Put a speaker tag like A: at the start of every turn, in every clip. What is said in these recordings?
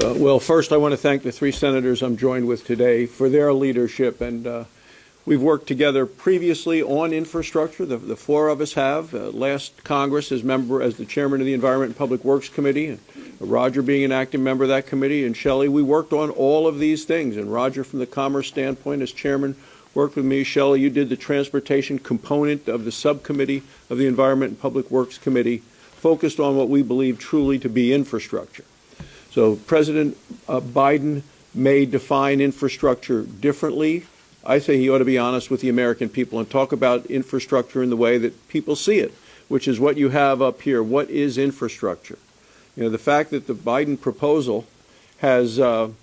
A: Well, first I want to thank the three senators I'm joined with today for their leadership. And we've worked together previously on infrastructure. The four of us have. Last Congress as the chairman of the Environment and Public Works Committee, and Roger being an active member of that committee, and Shelley, we worked on all of these things. And Roger, from the commerce standpoint, as chairman, worked with me. Shelley, you did the transportation component of the subcommittee of the Environment and Public Works Committee, focused on what we believe truly to be infrastructure. So President Biden may define infrastructure differently. I say he ought to be honest with the American people and talk about infrastructure in the way that people see it, which is what you have up here. What is infrastructure? You know, the fact that the Biden proposal has only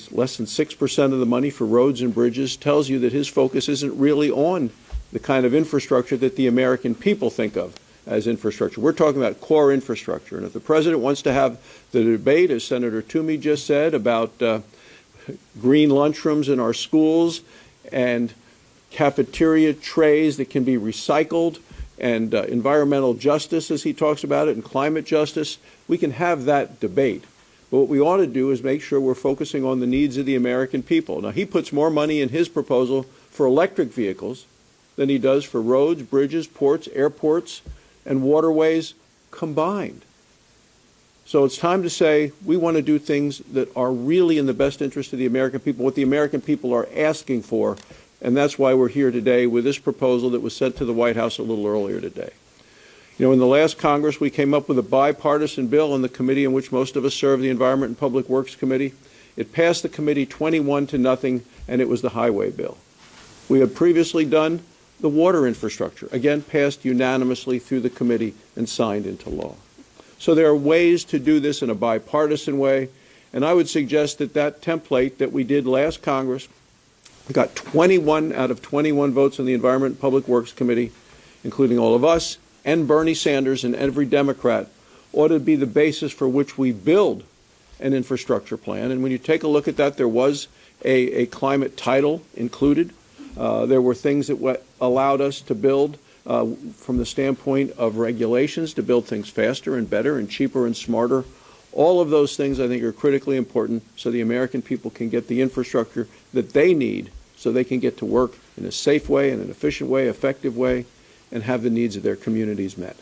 A: less than 6% of the money for roads and bridges tells you that his focus isn't really on the kind of infrastructure that the American people think of as infrastructure. We're talking about core infrastructure. And if the president wants to have the debate, as Senator Toomey just said, about green lunchrooms in our schools and cafeteria trays that can be recycled and environmental justice, as he talks about it, and climate justice, we can have that debate. But what we ought to do is make sure we're focusing on the needs of the American people. Now, he puts more money in his proposal for electric vehicles than he does for roads, bridges, ports, airports, and waterways combined. So it's time to say we want to do things that are really in the best interest of the American people, what the American people are asking for, and that's why we're here today with this proposal that was sent to the White House a little earlier today. You know, in the last Congress, we came up with a bipartisan bill in the committee in which most of us serve, the Environment and Public Works Committee. It passed the committee 21-0, and it was the highway bill. We had previously done the water infrastructure, again passed unanimously through the committee and signed into law. So there are ways to do this in a bipartisan way, and I would suggest that that template that we did last Congress got 21 out of 21 votes in the Environment and Public Works Committee, including all of us and Bernie Sanders and every Democrat, ought to be the basis for which we build an infrastructure plan. And when you take a look at that, there was a climate title included. There were things that allowed us to build from the standpoint of regulations to build things faster and better and cheaper and smarter. All of those things I think are critically important so the American people can get the infrastructure that they need so they can get to work in a safe way, in an efficient way, effective way, and have the needs of their communities met.